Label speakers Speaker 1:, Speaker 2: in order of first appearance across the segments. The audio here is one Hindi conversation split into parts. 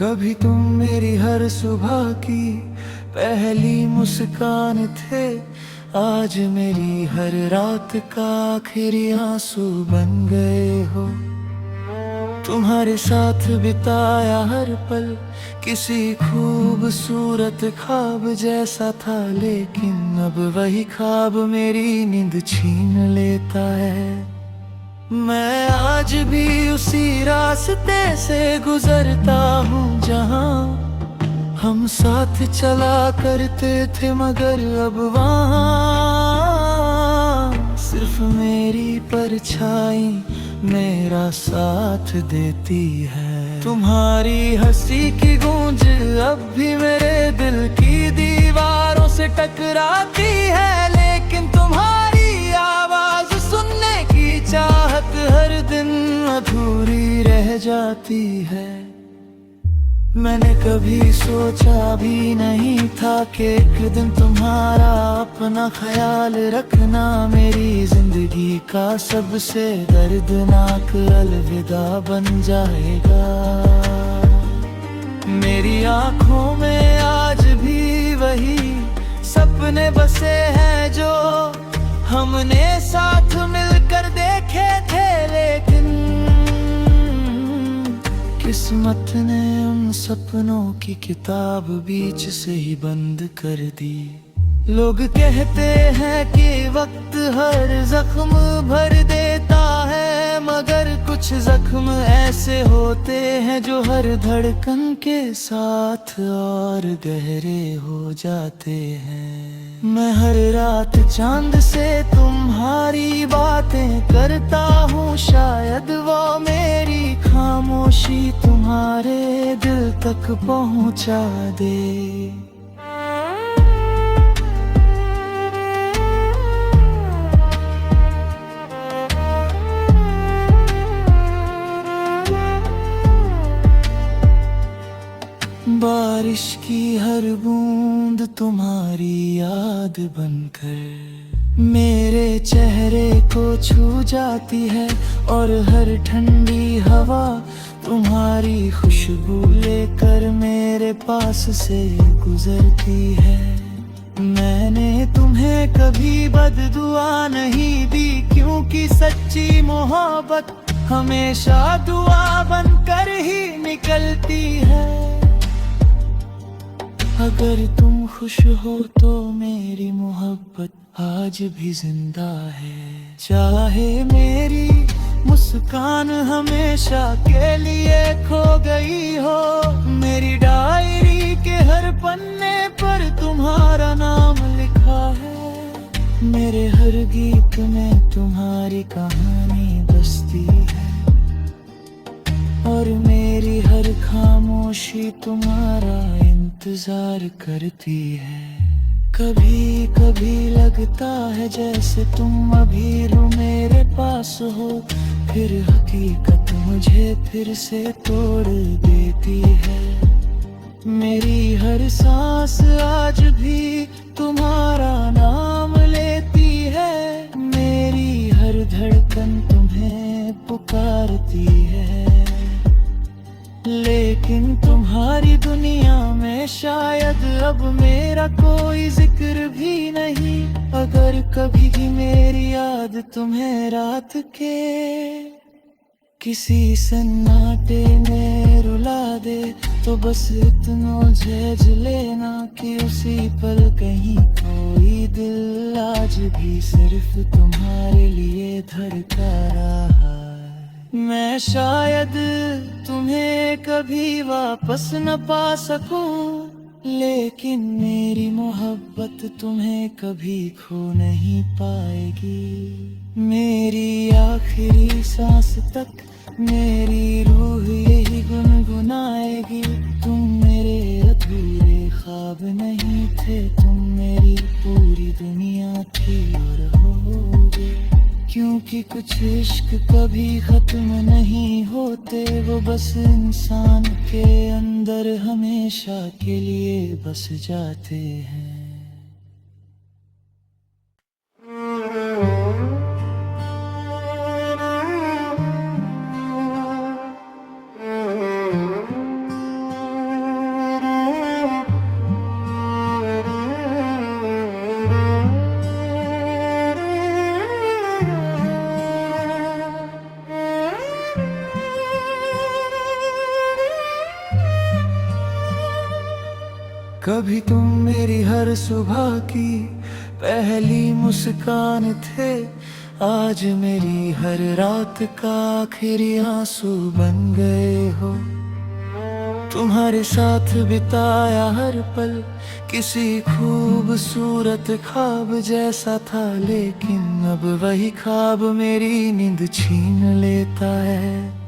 Speaker 1: कभी तुम मेरी हर सुबह की पहली मुस्कान थे, आज मेरी हर रात का आखिरी आंसू बन गए हो। तुम्हारे साथ बिताया हर पल किसी खूबसूरत ख्वाब जैसा था, लेकिन अब वही ख्वाब मेरी नींद छीन लेता है। मैं आज भी उसी रास्ते से गुजरता हूँ जहाँ हम साथ चला करते थे, मगर अब वहाँ सिर्फ मेरी परछाई मेरा साथ देती है। तुम्हारी हंसी की गूंज अब भी मेरे दिल की दीवारों से टकराती है, लेकिन तुम्हारी आवाज सुनने की चाहत हर दिन अधूरी रह जाती है। मैंने कभी सोचा भी नहीं था कि एक दिन तुम्हारा अपना ख्याल रखना मेरी जिंदगी का सबसे दर्दनाक अलविदा बन जाएगा। मेरी आंखों में आज भी वही सपने बसे हैं जो हमने साथ मिलकर देखे थे, लेकिन किस्मत ने उन सपनों की किताब बीच से ही बंद कर दी। लोग कहते हैं कि वक्त हर जख्म भर देता है, मगर कुछ जख्म ऐसे होते हैं जो हर धड़कन के साथ और गहरे हो जाते हैं। मैं हर रात चांद से तुम्हारी बातें करता हूँ, शायद वो मेरी खामोशी तुम्हारे दिल तक पहुँचा दे। बारिश की हर बूंद तुम्हारी याद बनकर मेरे चेहरे को छू जाती है, और हर ठंडी हवा तुम्हारी खुशबू लेकर मेरे पास से गुजरती है। मैंने तुम्हें कभी बददुआ नहीं दी, क्योंकि सच्ची मोहब्बत हमेशा दुआ बनकर ही निकलती है। अगर तुम खुश हो तो मेरी मोहब्बत आज भी जिंदा है। चाहे मेरी मुस्कान हमेशा के लिए खो गई हो, मेरी डायरी के हर पन्ने पर तुम्हारा नाम लिखा है। मेरे हर गीत में तुम्हारी कहानी बसती है, और मेरी हर खामोशी तुम्हारा इंतजार करती है। कभी कभी लगता है जैसे तुम अभी रो मेरे पास हो, फिर हकीकत मुझे फिर से तोड़ देती है। मेरी हर सांस आज भी तुम्हारा नाम लेती है, मेरी हर धड़कन तुम्हें पुकारती है। लेकिन तुम्हारी दुनिया में शायद अब मेरा कोई जिक्र भी नहीं। अगर कभी भी मेरी याद तुम्हें रात के किसी सन्नाटे में रुला दे, तो बस इतना झेल लेना कि उसी पल कहीं कोई दिल आज भी सिर्फ तुम्हारे लिए धड़का रहा। मैं शायद तुम्हें कभी वापस न पा सकूं, लेकिन मेरी मोहब्बत तुम्हें कभी खो नहीं पाएगी। मेरी आखिरी सांस तक मेरी रूह यही गुनगुनाएगी। तुम मेरे अधूरे ख्वाब नहीं थे, तुम मेरी पूरी दुनिया थी और होगे। क्योंकि कुछ इश्क कभी खत्म नहीं होते, वो बस इंसान के अंदर हमेशा के लिए बस जाते हैं। कभी तुम मेरी हर सुबह की पहली मुस्कान थे, आज मेरी हर रात का आखिरी आंसू बन गए हो। तुम्हारे साथ बिताया हर पल किसी खूबसूरत ख्वाब जैसा था, लेकिन अब वही ख्वाब मेरी नींद छीन लेता है।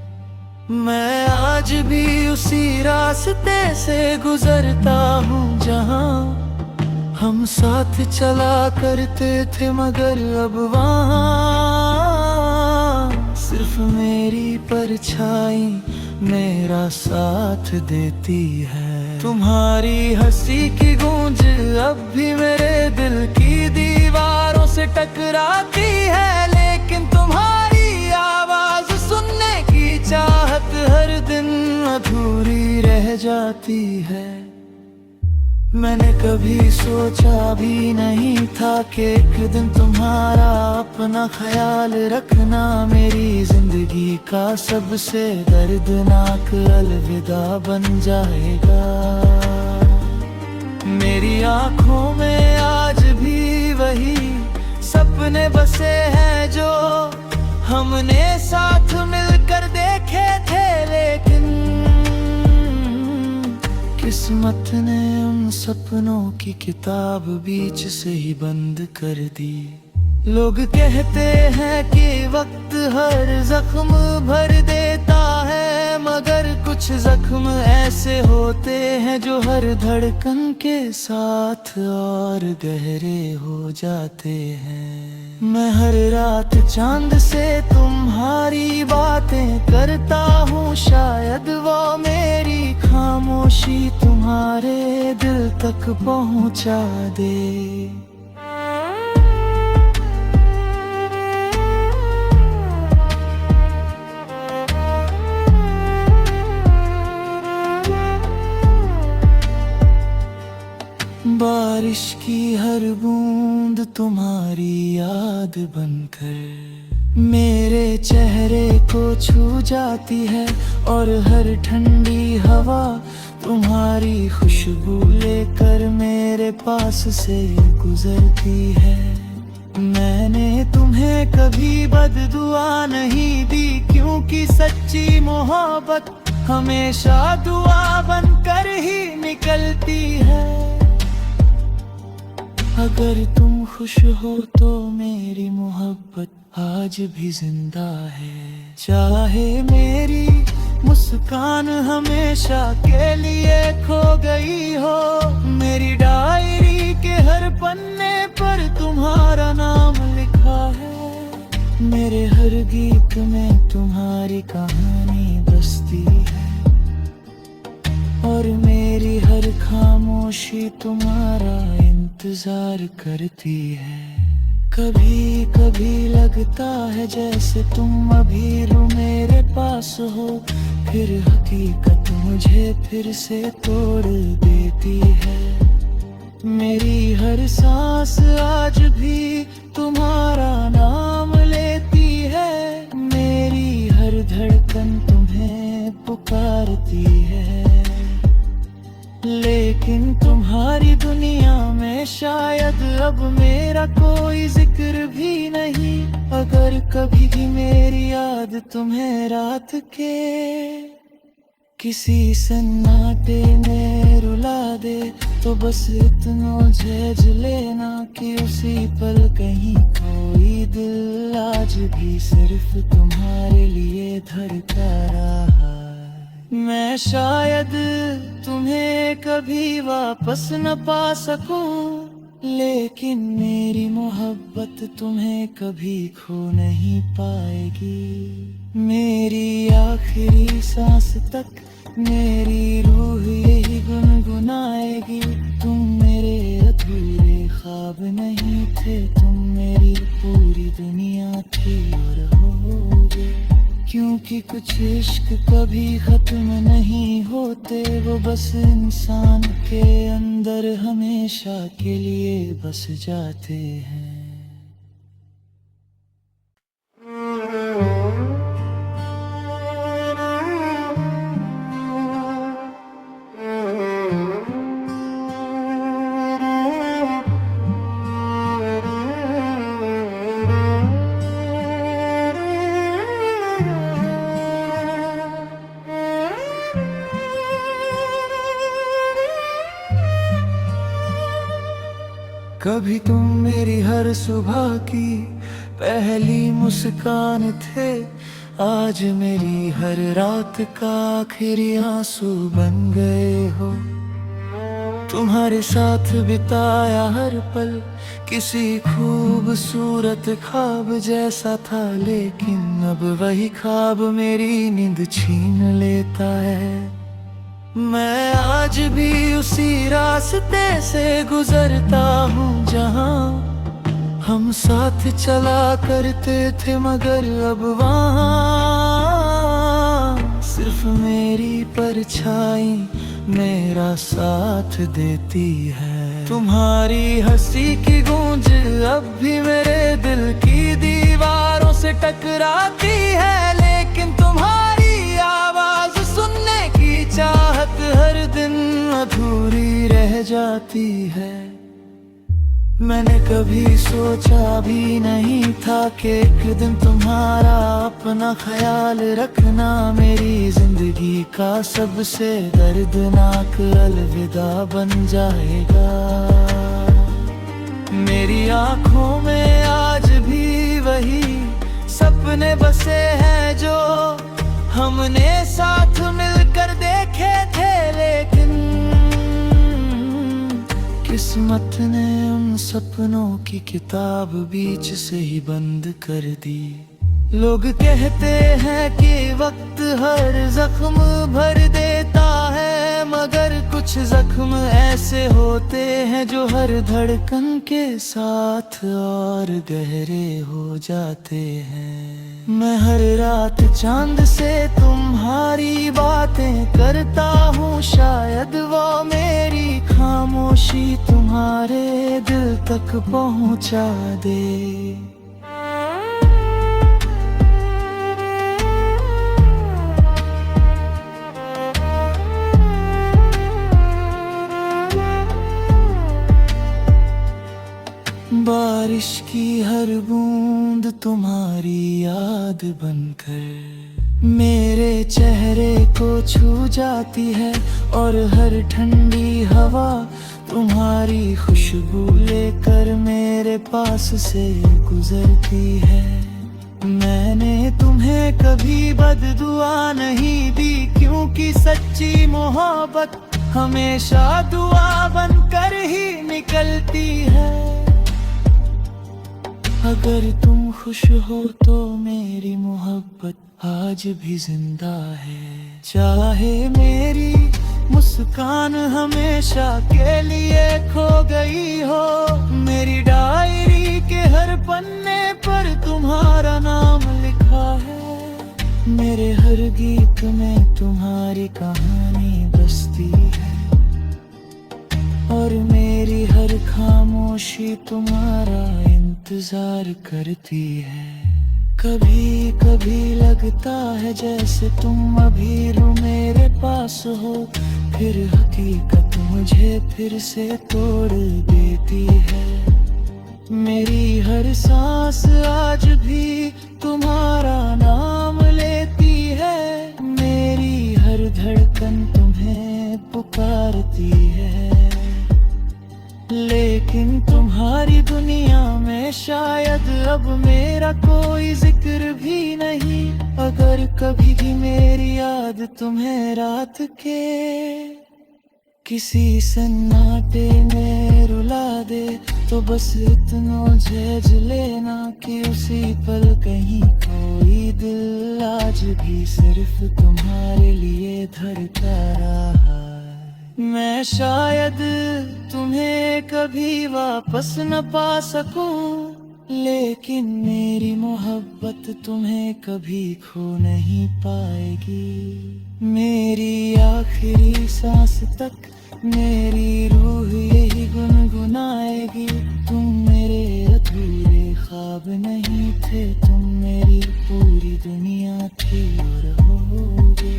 Speaker 1: मैं आज भी उसी रास्ते से गुजरता हूँ जहाँ हम साथ चला करते थे, मगर अब वहाँ सिर्फ मेरी परछाई मेरा साथ देती है। तुम्हारी हंसी की गूंज अब भी मेरे दिल की दीवारों से टकराती है, लेकिन तुम्हारी आवाज सुनने की चाहत हर दिन अधूरी रह जाती है। मैंने कभी सोचा भी नहीं था कि एक दिन तुम्हारा अपना ख्याल रखना मेरी जिंदगी का सबसे दर्दनाक अलविदा बन जाएगा। मेरी आंखों में आज भी वही सपने बसे हैं जो हमने साथ मिलकर देखे थे, लेकिन किस्मत ने उन सपनों की किताब बीच से ही बंद कर दी। लोग कहते हैं कि वक्त हर जख्म भर देता है, मगर कुछ जख्म ऐसे होते हैं जो हर धड़कन के साथ और गहरे हो जाते हैं। मैं हर रात चांद से तुम्हारी बातें करता हूँ, शायद वो मेरी खामोशी तुम्हारे दिल तक पहुँचा दे। बारिश की हर बूंद तुम्हारी याद बनकर मेरे चेहरे को छू जाती है, और हर ठंडी हवा तुम्हारी खुशबू लेकर मेरे पास से गुजरती है। मैंने तुम्हें कभी बददुआ नहीं दी, क्योंकि सच्ची मोहब्बत हमेशा दुआ बनकर ही निकलती है। अगर तुम खुश हो तो मेरी मोहब्बत आज भी जिंदा है। चाहे मेरी मुस्कान हमेशा के लिए खो गई हो, मेरी डायरी के हर पन्ने पर तुम्हारा नाम लिखा है। मेरे हर गीत में तुम्हारी कहानी बसती है, और मेरी हर खामोशी तुम्हारा इंतजार करती है। कभी कभी लगता है जैसे तुम अभी रो मेरे पास हो, फिर हकीकत मुझे फिर से तोड़ देती है। मेरी हर सांस आज भी तुम्हारा नाम लेती है, मेरी हर धड़कन तुम्हें पुकारती है। लेकिन तुम्हारी दुनिया में शायद अब मेरा कोई जिक्र भी नहीं। अगर कभी भी मेरी याद तुम्हें रात के किसी सन्नाटे में रुला दे, तो बस इतना झेल लेना कि उसी पल कहीं कोई दिल आज भी सिर्फ तुम्हारे लिए धड़का रहा। मैं शायद तुम्हें कभी वापस न पा सकूं, लेकिन मेरी मोहब्बत तुम्हें कभी खो नहीं पाएगी। मेरी आखिरी सांस तक मेरी रूह यही गुनगुनाएगी। तुम मेरे अधूरे ख्वाब नहीं थे, तुम मेरी पूरी दुनिया थी और होगे। क्योंकि कुछ इश्क कभी खत्म नहीं होते, वो बस इंसान के अंदर हमेशा के लिए बस जाते हैं। कभी तुम मेरी हर सुबह की पहली मुस्कान थे, आज मेरी हर रात का आखिरी आंसू बन गए हो। तुम्हारे साथ बिताया हर पल किसी खूबसूरत ख्वाब जैसा था, लेकिन अब वही ख्वाब मेरी नींद छीन लेता है। मैं आज भी उसी रास्ते से गुजरता हूँ जहाँ हम साथ चला करते थे, मगर अब वहाँ सिर्फ मेरी परछाई मेरा साथ देती है। तुम्हारी हंसी की गूंज अब भी मेरे दिल की दीवारों से टकराती है, लेकिन तुम्हारी आवाज सुनने की चाहत हर दिन अधूरी रह जाती है। मैंने कभी सोचा भी नहीं था कि एक दिन तुम्हारा अपना ख्याल रखना मेरी जिंदगी का सबसे दर्दनाक अलविदा बन जाएगा। मेरी आंखों में आज भी वही सपने बसे हैं जो हमने साथ मिलकर देखे थे, लेकिन किस्मत ने उन सपनों की किताब बीच से ही बंद कर दी। लोग कहते हैं कि वक्त हर जख्म भर देता है, मगर कुछ जख्म ऐसे होते हैं जो हर धड़कन के साथ और गहरे हो जाते हैं। मैं हर रात चांद से तुम्हारी बातें करता हूँ, शायद वो मेरी खामोशी तुम्हारे दिल तक पहुँचा दे। बारिश की हर बूंद तुम्हारी याद बनकर मेरे चेहरे को छू जाती है, और हर ठंडी हवा तुम्हारी खुशबू लेकर मेरे पास से गुजरती है। मैंने तुम्हें कभी बददुआ नहीं दी, क्योंकि सच्ची मोहब्बत हमेशा दुआ बनकर ही निकलती है। अगर तुम खुश हो तो मेरी मोहब्बत आज भी जिंदा है। चाहे मेरी मुस्कान हमेशा के लिए खो गई हो, मेरी डायरी के हर पन्ने पर तुम्हारा नाम लिखा है। मेरे हर गीत में तुम्हारी कहानी बसती है, और मेरी हर खामोशी तुम्हारा इंतजार करती है। कभी कभी लगता है जैसे तुम अभी रो मेरे पास हो, फिर हकीकत मुझे फिर से तोड़ देती है। मेरी हर सांस आज भी तुम्हारा नाम लेती है, मेरी हर धड़कन तुम्हें पुकारती है। लेकिन तुम्हारी दुनिया में शायद अब मेरा कोई जिक्र भी नहीं, अगर कभी भी मेरी याद तुम्हें रात के किसी सन्नाटे में रुला दे, तो बस इतना झेज लेना कि उसी पल कहीं कोई दिल आज भी सिर्फ तुम्हारे लिए धड़का रहा है। मैं शायद तुम्हें कभी वापस न पा सकूं, लेकिन मेरी मोहब्बत तुम्हें कभी खो नहीं पाएगी। मेरी आखिरी सांस तक मेरी रूह यही गुनगुनाएगी। तुम मेरे अधूरे ख्वाब नहीं थे, तुम मेरी पूरी दुनिया थी और होगे।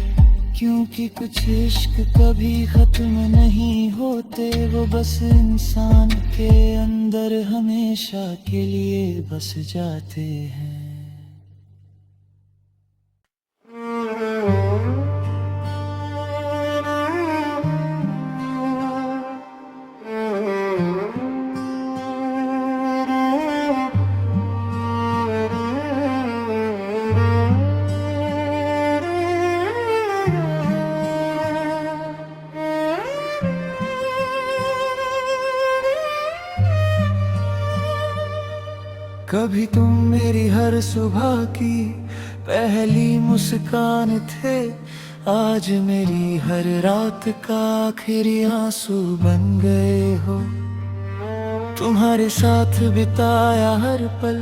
Speaker 1: क्योंकि कुछ इश्क कभी खत्म नहीं होते, वो बस इंसान के अंदर हमेशा के लिए बस जाते हैं। कभी तुम मेरी हर सुबह की पहली मुस्कान थे, आज मेरी हर रात का आखिरी आंसू बन गए हो। तुम्हारे साथ बिताया हर पल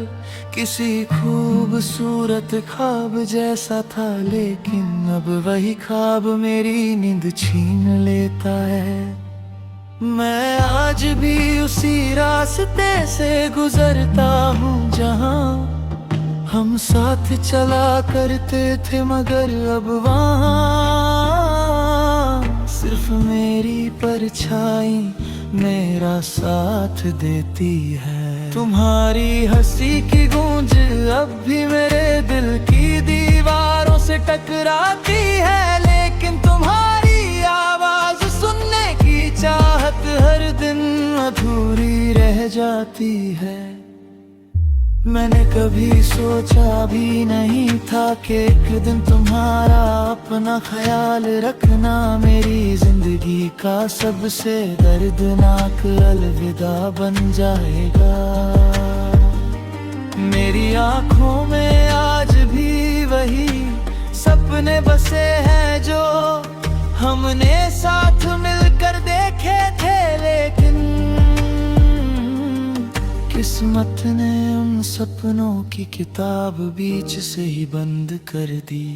Speaker 1: किसी खूबसूरत ख्वाब जैसा था, लेकिन अब वही ख्वाब मेरी नींद छीन लेता है। मैं आज भी उसी रास्ते से गुजरता हूँ जहाँ हम साथ चला करते थे, मगर अब वहाँ सिर्फ मेरी परछाई मेरा साथ देती है। तुम्हारी हंसी की गूंज अब भी मेरे दिल की दीवारों से टकराती है, लेकिन तुम्हारी आवाज सुनने की चाहत हर दिन अधूरी रह जाती है। मैंने कभी सोचा भी नहीं था कि एक दिन तुम्हारा अपना ख्याल रखना मेरी जिंदगी का सबसे दर्दनाक अलविदा बन जाएगा। मेरी आंखों में आज भी वही सपने बसे हैं जो हमने साथ मिलकर देखे थे, लेकिन किस्मत ने उन सपनों की किताब बीच से ही बंद कर दी।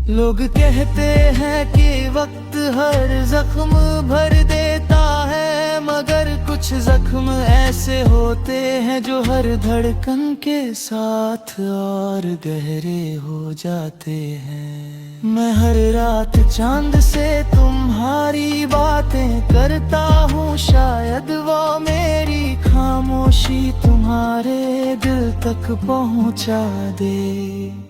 Speaker 1: लोग कहते हैं कि वक्त हर जख्म भर देता है, मगर कुछ जख्म ऐसे होते हैं जो हर धड़कन के साथ और गहरे हो जाते हैं। मैं हर रात चांद से तुम्हारी बातें करता हूँ, शायद वो मेरी खामोशी तुम्हारे दिल तक पहुँचा दे।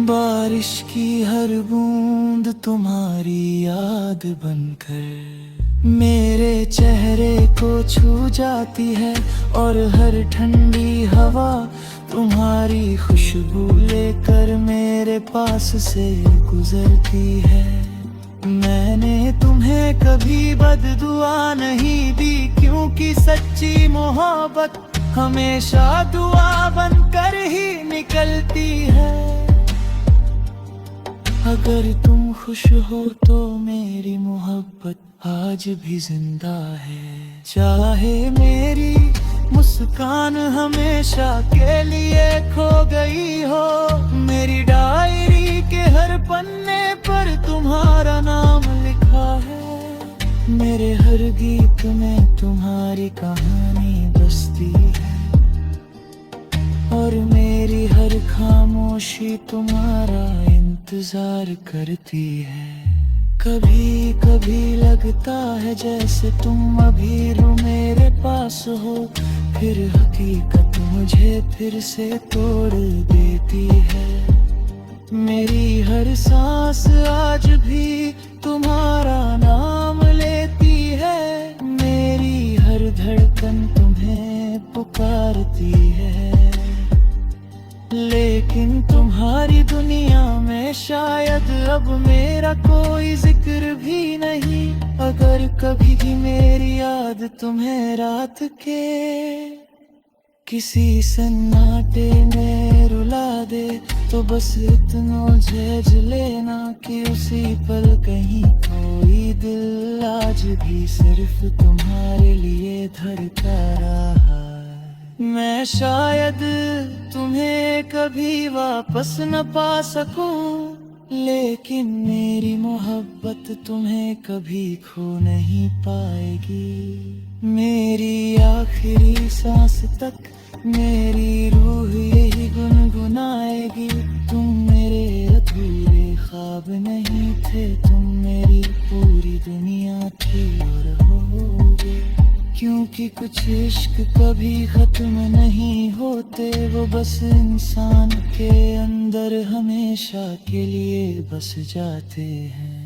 Speaker 1: बारिश की हर बूंद तुम्हारी याद बनकर मेरे चेहरे को छू जाती है, और हर ठंडी हवा तुम्हारी खुशबू लेकर मेरे पास से गुजरती है। मैंने तुम्हें कभी बददुआ नहीं दी, क्योंकि सच्ची मोहब्बत हमेशा दुआ बनकर ही निकलती है। अगर तुम खुश हो तो मेरी मोहब्बत आज भी जिंदा है। चाहे मेरी मुस्कान हमेशा के लिए खो गई हो, मेरी डायरी के हर पन्ने पर तुम्हारा नाम लिखा है। मेरे हर गीत में तुम्हारी कहानी बसती है, और मेरी हर खामोशी तुम्हारा इंतजार करती है। कभी कभी लगता है जैसे तुम अभी रो मेरे पास हो, फिर हकीकत मुझे फिर से तोड़ देती है। मेरी हर सांस आज भी तुम्हारा नाम लेती है, मेरी हर धड़कन तुम्हें पुकारती है। लेकिन तुम्हारी दुनिया में शायद अब मेरा कोई जिक्र भी नहीं। अगर कभी भी मेरी याद तुम्हें रात के किसी सन्नाटे में रुला दे, तो बस इतना झेल लेना कि उसी पल कहीं कोई दिल आज भी सिर्फ तुम्हारे लिए धड़का रहा। मैं शायद तुम्हें कभी वापस न पा सकूं, लेकिन मेरी मोहब्बत तुम्हें कभी खो नहीं पाएगी। मेरी आखिरी सांस तक मेरी रूह यही गुनगुनाएगी। तुम मेरे अधूरे ख्वाब नहीं थे, तुम मेरी पूरी दुनिया थी और रहोगे। क्योंकि कुछ इश्क कभी खत्म नहीं होते, वो बस इंसान के अंदर हमेशा के लिए बस जाते हैं।